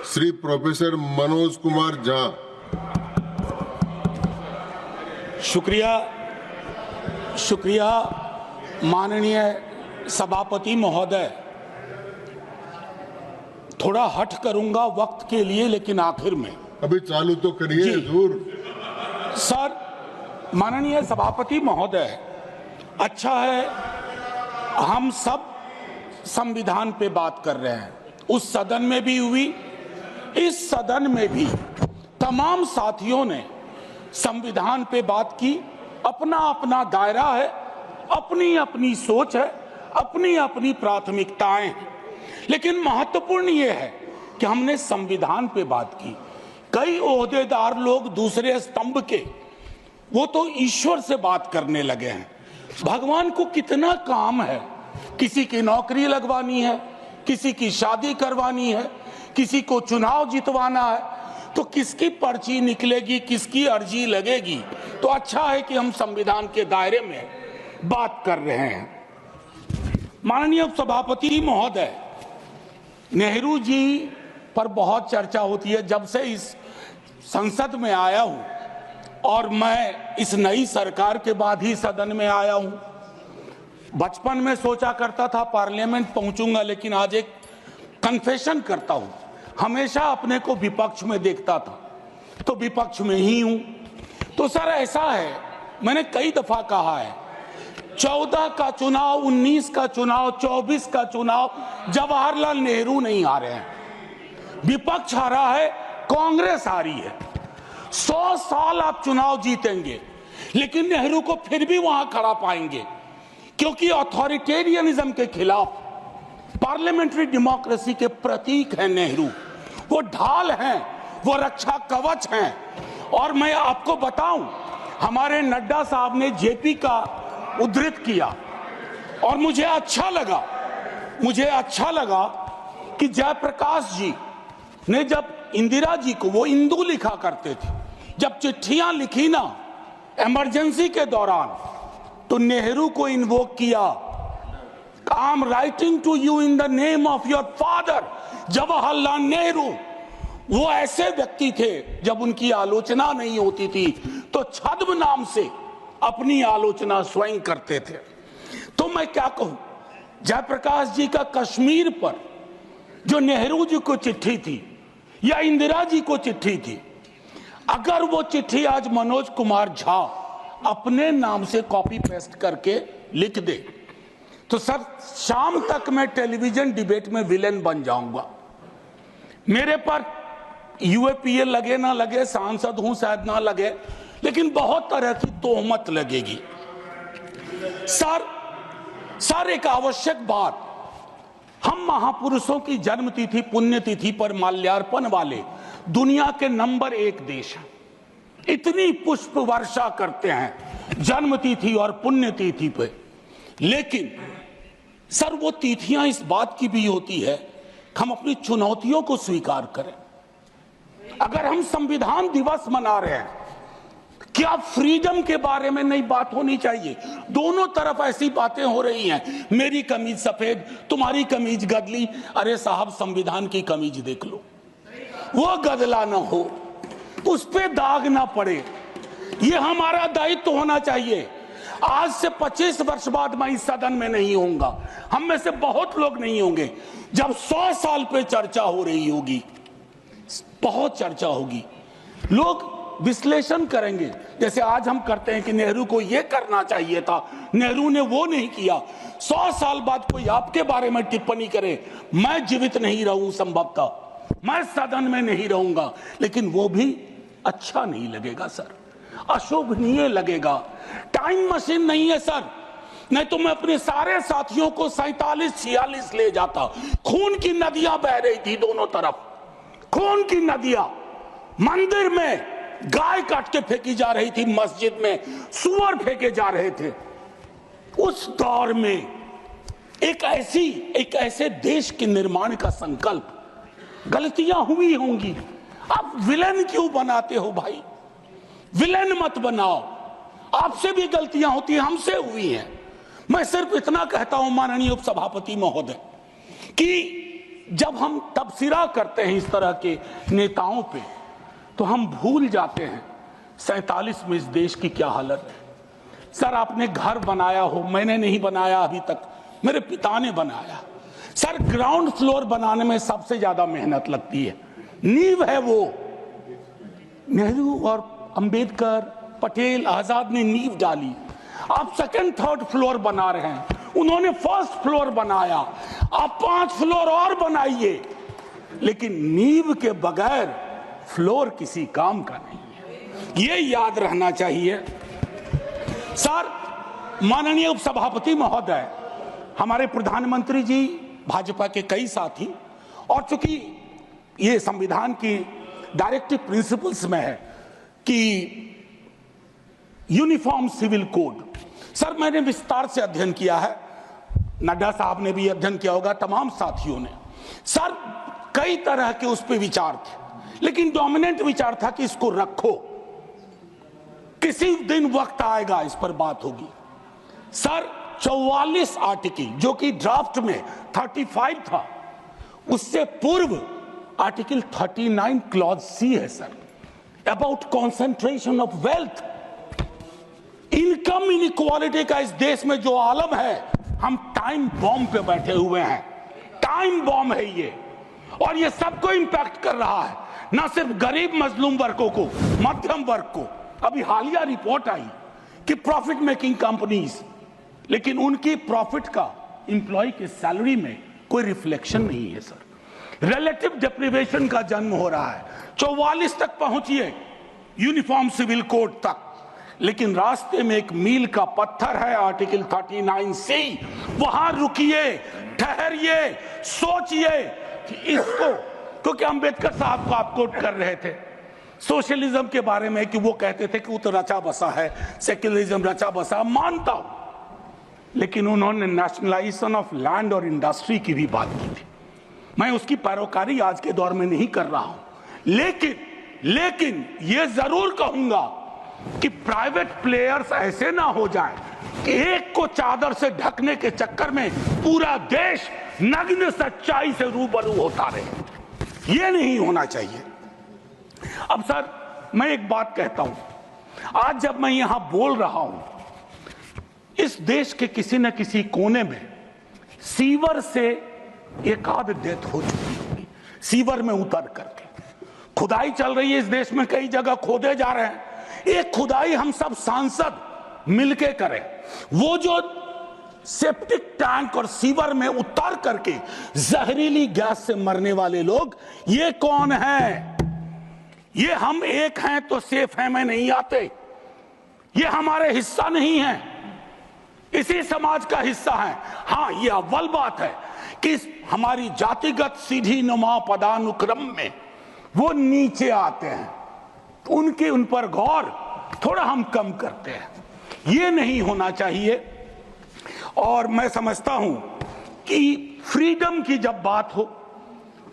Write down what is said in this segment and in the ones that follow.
Shri professor Manoj Kumar Jha. शुक्रिया माननीय सभापति महोदय। थोड़ा हट करूंगा वक्त के लिए, लेकिन आखिर में अभी चालू तो करिए हुजूर। सर, माननीय सभापति महोदय, अच्छा है हम सब संविधान पे बात कर रहे हैं। उस सदन में भी हुई, इस सदन में भी तमाम साथियों ने संविधान पे बात की। अपना अपना दायरा है, अपनी अपनी सोच है, अपनी अपनी प्राथमिकताएं हैं, लेकिन महत्वपूर्ण यह है कि हमने संविधान पे बात की। कई ओहदेदार लोग दूसरे स्तंभ के, वो तो ईश्वर से बात करने लगे हैं। भगवान को कितना काम है, किसी की नौकरी लगवानी है, किसी की शादी करवानी है, किसी को चुनाव जितवाना है, तो किसकी पर्ची निकलेगी, किसकी अर्जी लगेगी। तो अच्छा है कि हम संविधान के दायरे में बात कर रहे हैं। माननीय सभापति महोदय, नेहरू जी पर बहुत चर्चा होती है जब से इस संसद में आया हूं, और मैं इस नई सरकार के बाद ही सदन में आया हूं। बचपन में सोचा करता था पार्लियामेंट पहुंचूंगा, लेकिन आज एक कन्फेशन करता हूं, हमेशा अपने को विपक्ष में देखता था, तो विपक्ष में ही हूं। तो सर ऐसा है, मैंने कई दफा कहा है, 14 का चुनाव, 19 का चुनाव, 24 का चुनाव, जवाहरलाल नेहरू नहीं हारे हैं, विपक्ष हारा है, कांग्रेस हारी है। 100 साल आप चुनाव जीतेंगे, लेकिन नेहरू को फिर भी वहां खड़ा पाएंगे, क्योंकि अथॉरिटेरियनिज्म के खिलाफ पार्लियामेंट्री डेमोक्रेसी के प्रतीक हैं नेहरू। वो ढाल हैं, वो रक्षा कवच हैं। और मैं आपको बताऊं, हमारे नड्डा साहब ने जेपी का उद्धृत किया, और मुझे अच्छा लगा कि जयप्रकाश जी ने जब इंदिरा जी को, वो इंदू लिखा करते थे, जब चिट्ठियां लिखी ना इमरजेंसी के दौरान, तो नेहरू को इन्वोक किया। I am writing to you in the name of your father Jawaharlal Nehru. वो ऐसे व्यक्ति थे, जब उनकी आलोचना नहीं होती थी तो छद्म नाम से अपनी आलोचना स्वयं करते थे। तो मैं क्या कहूं, जयप्रकाश जी का कश्मीर पर जो नेहरू जी को चिट्ठी थी या इंदिरा जी को चिट्ठी थी, अगर वो चिट्ठी आज मनोज कुमार झा अपने नाम से कॉपी पेस्ट करके लिख दे, तो सर शाम तक मैं टेलीविजन डिबेट में विलेन बन जाऊंगा। मेरे पर यूएपीए लगे ना लगे, सांसद हूं शायद ना लगे, लेकिन बहुत तरह की तोहमत लगेगी। सर एक आवश्यक बात, हम महापुरुषों की जन्मतिथि पुण्यतिथि पर माल्यार्पण वाले दुनिया के नंबर 1 देश हैं। इतनी पुष्प वर्षा करते हैं जन्मतिथि और पुण्यतिथि पे, लेकिन सर वो तिथियां इस बात की भी होती है कि हम अपनी चुनौतियों को स्वीकार करें। अगर हम संविधान दिवस मना रहे हैं, क्या फ्रीडम के बारे में नहीं बात होनी चाहिए? दोनों तरफ ऐसी बातें हो रही हैं, मेरी कमीज सफेद, तुम्हारी कमीज गदली। अरे साहब, संविधान की कमीज देख लो, वो गदला ना हो, उस पे दाग ना पड़े। ये हमारा दायित्व होना चाहिए। आज से 25 वर्ष बाद मैं इस सदन में नहीं होऊंगा, हम में से बहुत लोग नहीं होंगे। जब 100 साल पे चर्चा हो रही होगी, बहुत चर्चा होगी, लोग विश्लेषण करेंगे, जैसे आज हम करते हैं कि नेहरू को यह करना चाहिए था, नेहरू ने वो नहीं किया। 100 साल बाद कोई आपके बारे में टिप्पणी करे, मैं जीवित नहीं रहूं, संभवतः मैं सदन में नहीं रहूंगा, लेकिन वो भी अच्छा नहीं लगेगा सर, अशोभनीय लगेगा। टाइम मशीन नहीं है सर, नहीं तो मैं अपने सारे साथियों को 47-46 ले जाता। खून की नदियां बह रही थी दोनों तरफ, खून की नदियां। मंदिर में गाय काट के फेंकी जा रही थी, मस्जिद में सुअर फेंके जा रहे थे। उस दौर में एक ऐसे देश के निर्माण का संकल्प, गलतियां हुई होंगी। आप विलेन क्यों बनाते हो भाई? विलेन मत बनाओ, आपसे भी गलतियां होती हैं, हमसे हुई हैं। मैं सिर्फ इतना कहता हूं माननीय उपसभापति महोदय कि जब हम तबसरा करते हैं इस तरह के नेताओं पे, तो हम भूल जाते हैं 47 में इस देश की क्या हालत है। सर, आपने घर बनाया हो, मैंने नहीं बनाया अभी तक, मेरे पिता ने बनाया। सर, ग्राउंड फ्लोर बनाने में सबसे ज्यादा मेहनत लगती है, नींव है वो। नेहरू और अंबेडकर, पटेल, आजाद ने नींव डाली। आप सेकंड थर्ड फ्लोर बना रहे हैं, उन्होंने फर्स्ट फ्लोर बनाया, आप 5 फ्लोर और बनाइए, लेकिन नींव के बगैर फ्लोर किसी काम का नहीं है, ये याद रहना चाहिए। सर, माननीय उपसभापति महोदय, हमारे प्रधानमंत्री जी, भाजपा के कई साथी, और चूंकि ये संविधान की डायरेक्टिव प्रिंसिपल्स में है कि यूनिफॉर्म सिविल कोड, सर मैंने विस्तार से अध्ययन किया है, नड्डा साहब ने भी अध्ययन किया होगा, तमाम साथियों ने। सर, कई तरह के उस पर विचार थे, लेकिन डोमिनेंट विचार था कि इसको रखो, किसी दिन वक्त आएगा इस पर बात होगी। सर, 44 आर्टिकल जो कि ड्राफ्ट में 35 था, उससे पूर्व आर्टिकल 39 क्लॉज सी है sir, about concentration of wealth. Income inequality का इस देश में जो आलम है, हम टाइम बॉम्ब पे बैठे हुए हैं, टाइम बॉम्ब है ये, और ये सबको इंपैक्ट कर रहा है, ना सिर्फ गरीब मजलूम वर्गों को, मध्यम वर्ग को। अभी हालिया रिपोर्ट आई कि प्रॉफिट मेकिंग कंपनीज, लेकिन उनकी प्रॉफिट का एम्प्लॉय के सैलरी में कोई रिफ्लेक्शन नहीं है सर। रिलेटिव डिप्रीवेशन का जन्म हो रहा है। 44 तक पहुंचिए यूनिफॉर्म सिविल कोड तक, लेकिन रास्ते में एक मील का पत्थर है आर्टिकल 39C। वहां रुकिए, ठहरिए, सोचिए कि इसको, क्योंकि अंबेडकर साहब को आप कोट कर रहे थे सोशलिज्म के बारे में कि वो कहते थे कि वो तो रचा बसा है, सेक्युलरिज्म रचा बसा, मानता हूं, लेकिन उन्होंने नेशनलाइजेशन ऑफ लैंड और इंडस्ट्री की भी बात की थी। मैं उसकी पैरोकारी आज के दौर में नहीं कर रहा हूं, लेकिन ये जरूर कहूंगा कि प्राइवेट प्लेयर्स ऐसे ना हो जाएं कि एक को चादर से ढकने के चक्कर में पूरा देश नग्न सच्चाई से रूबरू होता रहे, ये नहीं होना चाहिए। अब सर, मैं एक बात कहता हूं, आज जब मैं यहां बोल रहा हूं, इस देश के किसी न किसी कोने में सीवर से एक आध डेथ हो चुकी होगी, सीवर में उतर करके। खुदाई चल रही है इस देश में, कई जगह खोदे जा रहे हैं। एक खुदाई हम सब सांसद मिलके करें, वो जो सेप्टिक टैंक और सीवर में उतर करके जहरीली गैस से मरने वाले लोग, ये कौन है? ये हम एक हैं तो सेफ हैं में नहीं आते, ये हमारे हिस्सा नहीं है, इसी समाज का हिस्सा है। हाँ, ये अव्वल बात है कि हमारी जातिगत सीढ़ी नुमा पदानुक्रम में वो नीचे आते हैं, उनके उन पर गौर थोड़ा हम कम करते हैं, ये नहीं होना चाहिए। और मैं समझता हूं कि फ्रीडम की जब बात हो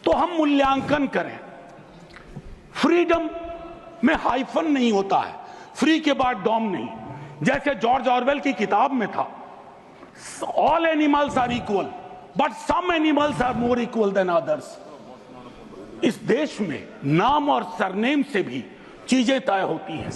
तो हम मूल्यांकन करें। फ्रीडम में हाइफन नहीं होता है, फ्री के बाद डॉम नहीं, जैसे जॉर्ज ऑरवेल की किताब में था, all animals are equal but some animals are more equal than others. इस देश में नाम और सरनेम से भी चीजें तय होती हैं।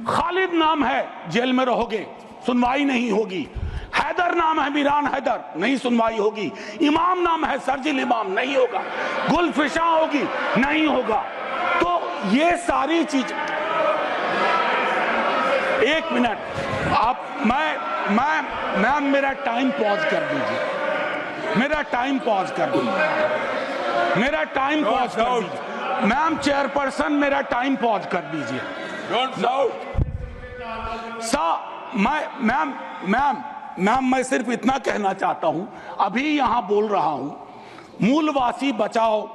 खालिद नाम है, जेल में रहोगे, सुनवाई नहीं होगी। हैदर नाम है, मीरान हैदर, नहीं सुनवाई होगी। इमाम नाम है, सरजिल इमाम, नहीं होगा। गुलफिशा होगी, नहीं होगा। तो ये सारी चीज, एक मिनट आप, मैं मेरा टाइम पॉज कर दीजिए, मेरा टाइम पॉज कर दीजिए, मेरा टाइम पॉज कर दीजिए। मैम चेयरपर्सन, मेरा टाइम पॉज कर दीजिए। मैम मैं सिर्फ इतना कहना चाहता हूं, अभी यहां बोल रहा हूं, मूलवासी बचाओ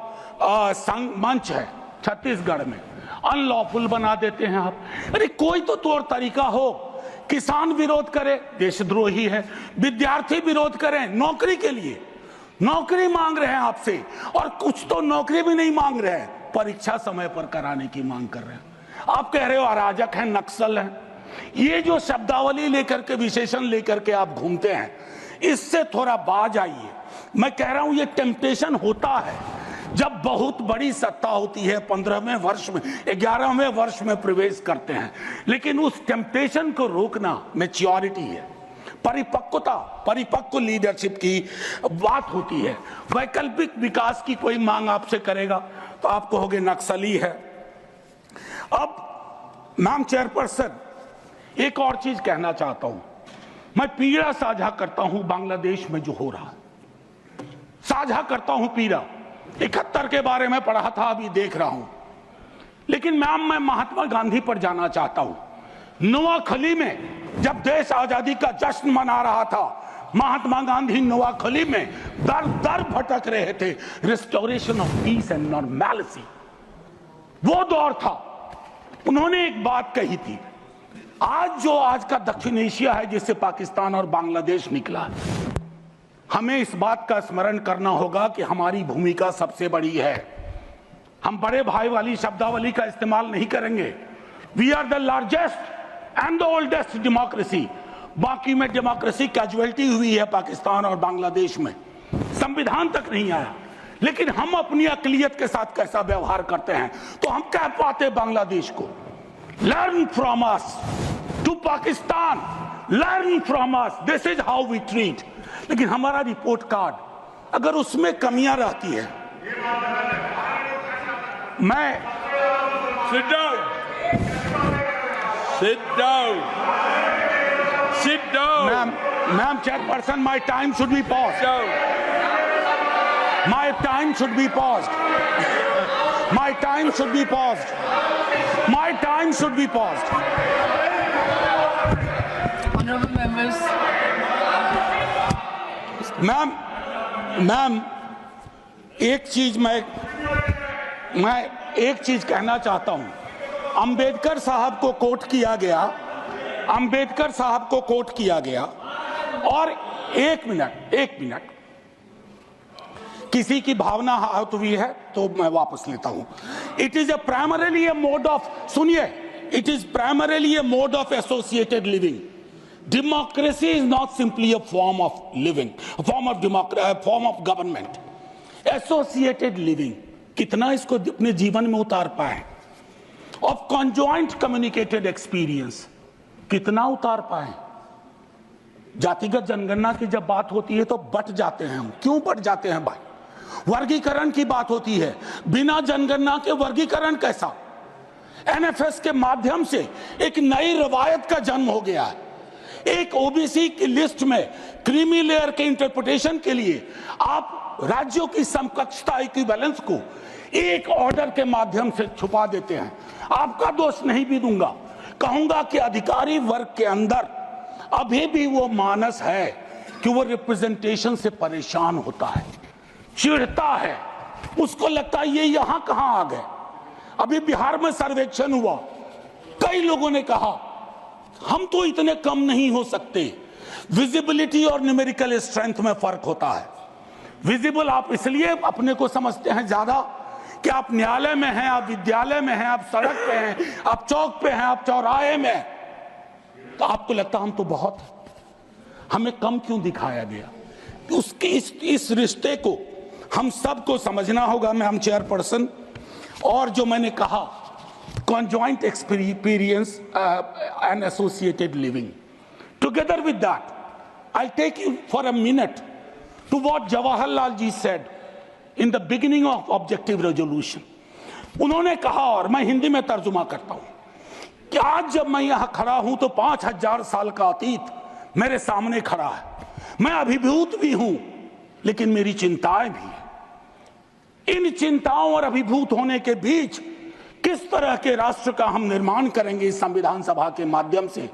संघ मंच है छत्तीसगढ़ में, अनलॉफुल बना देते हैं आप। अरे कोई तो तौर तरीका हो, किसान विरोध करे, देशद्रोही है। विद्यार्थी विरोध करें नौकरी के लिए, नौकरी मांग रहे हैं आपसे, और कुछ तो नौकरी भी नहीं मांग रहे हैं, परीक्षा समय पर कराने की मांग कर रहे हैं। आप कह रहे हो अराजक हैं, नक्सल हैं। ये जो शब्दावली लेकर के, विशेषण लेकर के आप घूमते हैं, इससे थोड़ा बाज आइए। मैं कह रहा हूं ये टेम्पटेशन होता है जब बहुत बड़ी सत्ता होती है, 15वें वर्ष में 11वें वर्ष में प्रवेश करते हैं, लेकिन उस टेम्पटेशन को रोकना मैच्योरिटी है, परिपक्वता, परिपक्व लीडरशिप की बात होती है। वैकल्पिक विकास की कोई मांग आपसे करेगा तो आप कहोगे नक्सली है। अब मैम चेयरपर्सन, एक और चीज कहना चाहता हूं, मैं पीड़ा साझा करता हूं बांग्लादेश में जो हो रहा है, साझा करता हूं पीड़ा। 71 के बारे में पढ़ा था, अभी देख रहा हूं, लेकिन मैम मैं महात्मा गांधी पर जाना चाहता हूं। नोआखली में जब देश आजादी का जश्न मना रहा था, महात्मा गांधी नोआखली में दर दर भटक रहे थे, restoration of peace and normality, वो दौर था। उन्होंने एक बात कही थी, आज का दक्षिण एशिया है जिससे पाकिस्तान और बांग्लादेश निकला, हमें इस बात का स्मरण करना होगा कि हमारी भूमिका सबसे बड़ी है। हम बड़े भाई वाली शब्दावली का इस्तेमाल नहीं करेंगे। We are the largest and the oldest democracy. बाकी में डेमोक्रेसी कैजुअलिटी हुई है पाकिस्तान और बांग्लादेश में, संविधान तक नहीं आया। लेकिन हम अपनी अकलियत के साथ कैसा व्यवहार करते हैं, तो हम कह पाते बांग्लादेश को, learn from us, to Pakistan learn from us, this is how we treat. लेकिन हमारा रिपोर्ट कार्ड अगर उसमें कमियां रहती है, मैं Sit down. Sit down. Sit down. Ma'am chairperson, my time should be paused, my time should be paused, my time should be paused, my time should be paused. Honorable members. Ma'am एक चीज मैं एक चीज कहना चाहता हूं। अंबेडकर साहब को कोट किया गया, अंबेडकर साहब को कोट किया गया, और एक मिनट किसी की भावना आहत हुई है तो मैं वापस लेता हूं। It is primarily a mode of, सुनिए, it is primarily a mode of associated living. Democracy is not simply a form of living, a form of government. Associated living, कितना इसको अपने जीवन में उतार पाए? Of conjoint communicated experience, कितना उतार पाए? जातिगत जनगणना की जब बात होती है तो बट जाते हैं हम। क्यों बट जाते हैं भाई? वर्गीकरण की बात होती है, बिना जनगणना के वर्गीकरण कैसा? NFS के माध्यम से एक नई रवायत का जन्म हो गया है। एक ओबीसी की लिस्ट में क्रीमी लेयर के इंटरप्रिटेशन के लिए आप राज्यों की समकक्षता, इक्विवेलेंस को एक ऑर्डर के माध्यम से छुपा देते हैं। आपका दोष नहीं भी दूंगा, कहूंगा कि अधिकारी वर्ग के अंदर अभी भी वो मानस है कि वो रिप्रेजेंटेशन से परेशान होता है, चिढ़ता है, उसको लगता है ये यहां कहां आ गए। अभी बिहार में सर्वेक्षण हुआ, कई लोगों ने कहा हम तो इतने कम नहीं हो सकते। विजिबिलिटी और न्यूमेरिकल स्ट्रेंथ में फर्क होता है। विजिबल आप इसलिए अपने को समझते हैं ज्यादा कि आप न्यायालय में हैं, आप विद्यालय में हैं, आप सड़क पे हैं, आप चौक पे हैं, आप चौराहे में हैं, तो आपको लगता हम तो बहुत, हमें कम क्यों दिखाया गया? उसके इस रिश्ते को हम सबको समझना होगा मैम चेयरपर्सन। और जो मैंने कहा conjoint experience and associated living. Together with that, I'll take you for a minute to what Jawaharlal ji said in the beginning of objective resolution. उन्होंने कहा, और मैं हिंदी में तर्जुमा करता हूं, कि आज जब मैं यहां खड़ा हूं तो 5000 साल का अतीत मेरे सामने खड़ा है। मैं अभिभूत भी हूं, लेकिन मेरी चिंताएं भी हैं। इन चिंताओं और अभिभूत होने के बीच किस तरह के राष्ट्र का हम निर्माण करेंगे इस संविधान सभा के माध्यम से,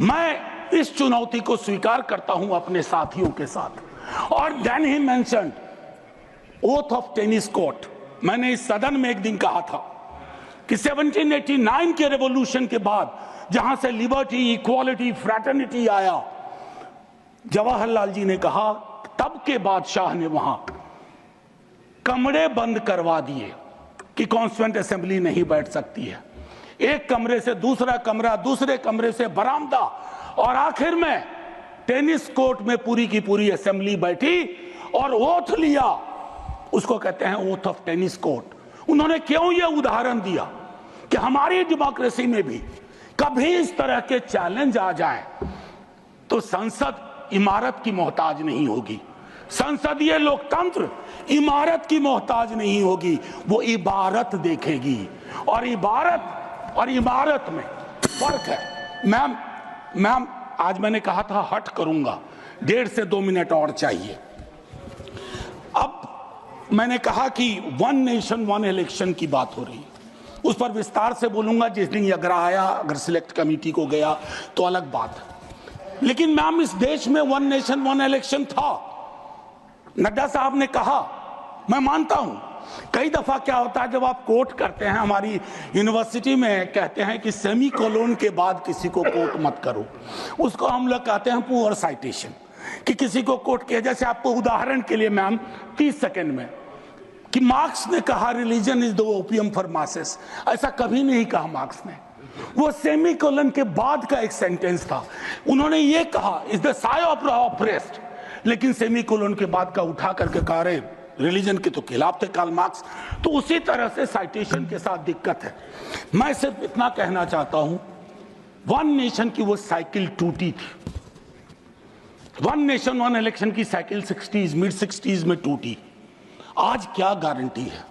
मैं इस चुनौती को स्वीकार करता हूं अपने साथियों के साथ। और then he mentioned oath of tennis court. मैंने इस सदन में एक दिन कहा था कि 1789 के रेवोल्यूशन के बाद जहां से लिबर्टी, इक्वालिटी, फ्रैटर्निटी आया, जवाहरलाल जी ने कहा तब के बादशाह ने वहां कमरे बंद करवा दिए कि कॉन्स्टिट्यूएंट असेंबली नहीं बैठ सकती है। एक कमरे से दूसरा कमरा, दूसरे कमरे से बरामदा, और आखिर में टेनिस कोर्ट में पूरी की पूरी असेंबली बैठी और ओथ लिया, उसको कहते हैं ओथ ऑफ टेनिस कोर्ट। उन्होंने क्यों यह उदाहरण दिया कि हमारी डेमोक्रेसी में भी कभी इस तरह के चैलेंज आ जाए तो संसद इमारत की मोहताज नहीं होगी, संसदीय लोकतंत्र इमारत की मोहताज नहीं होगी, वो इबारत देखेगी। और इबारत और इमारत में फर्क है। मैम आज मैंने कहा था हट करूंगा, 1.5 से 2 मिनट और चाहिए। अब मैंने कहा कि 1 नेशन 1 इलेक्शन की बात हो रही है, उस पर विस्तार से बोलूंगा जिस दिन अगर आया, अगर सिलेक्ट कमेटी को गया तो अलग बात है। लेकिन मैम इस देश में 1 नेशन 1 इलेक्शन था। नड्डा साहब ने कहा, मैं मानता हूं, कई दफा क्या होता है जब आप कोट करते हैं, हमारी यूनिवर्सिटी में कहते हैं कि सेमी कोलोन के बाद किसी को कोट मत करो, उसको हम लोग कहते हैं पुअर साइटेशन, कि किसी को कोट किया। जैसे आपको उदाहरण के लिए मैम 30 सेकंड में कि मार्क्स ने कहा religion is the opium for masses, ऐसा कभी नहीं कहा मार्क्स ने। वो सेमी कोलन के बाद का एक सेंटेंस था, उन्होंने ये कहा is the Sai of oppressed, लेकिन सेमी कोलन के बाद का उठा करके कहा रहे रिलीजन के तो खिलाफ थे कार्ल मार्क्स। तो उसी तरह से साइटेशन के साथ दिक्कत है। मैं सिर्फ इतना कहना चाहता हूं, 1 नेशन की वो साइकिल टूटी थी। 1 नेशन 1 इलेक्शन की साइकिल 60s मिड 60s में टूटी। आज क्या गारंटी है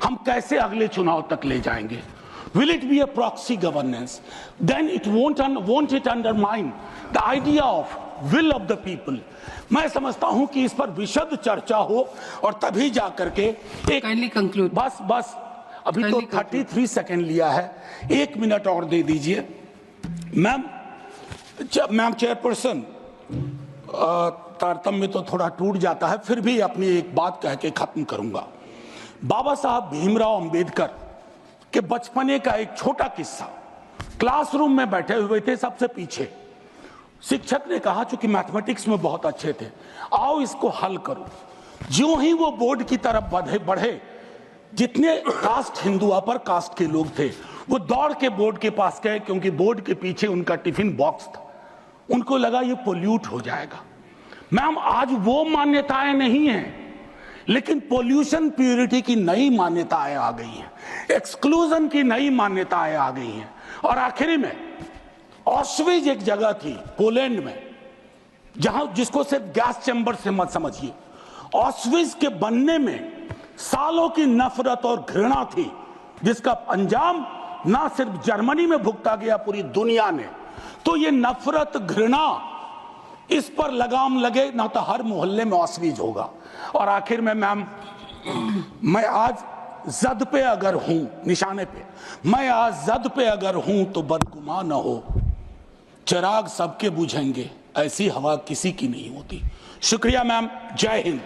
हम कैसे अगले चुनाव तक ले जाएंगे? Will it be a proxy governance? Then it won't it undermine the idea of will of the people? मैं समझता हूं कि इस पर विशद चर्चा हो और तभी जाकर के एक Kindly conclude. बस अभी तो 33 सेकंड लिया है, 1 मिनट और दे दीजिए। मैम चेयरपर्सन, तारतम्य तो थोड़ा टूट जाता है, फिर भी अपनी एक बात कह के खत्म करूंगा। बाबा साहब भीमराव अंबेडकर के बचपने का एक छोटा किस्सा। क्लासरूम में बैठे हुए थे सबसे पीछे, शिक्षक ने कहा चूंकि मैथमेटिक्स में बहुत अच्छे थे, आओ इसको हल करो। ज्यों ही वो बोर्ड की तरफ बढ़े, जितने कास्ट हिंदू अपर कास्ट के लोग थे वो दौड़ के बोर्ड के पास गए, क्योंकि बोर्ड के पीछे उनका टिफिन बॉक्स था। उनको लगा ये पोल्यूट हो जाएगा। मैम आज वो मान्यताएं नहीं हैं, लेकिन पोल्यूशन प्यूरिटी की नई मान्यताएं आ गई हैं, एक्सक्लूजन की नई मान्यताएं आ गई हैं। और आखिरी में ऑस्विज एक जगह थी पोलैंड में, जहां जिसको सिर्फ गैस चैम्बर से मत समझिए, ऑस्विज के बनने में सालों की नफरत और घृणा थी, जिसका अंजाम ना सिर्फ जर्मनी में भुगता गया, पूरी दुनिया ने। तो ये नफरत घृणा, इस पर लगाम लगे ना तो हर मोहल्ले में ऑस्विज होगा। और आखिर में मैम, मैं आज जद पे अगर हूं, निशाने पे, मैं आज जद पे अगर हूं तो बदगुमान न हो, चिराग सबके बुझेंगे, ऐसी हवा किसी की नहीं होती। शुक्रिया मैम, जय हिंद।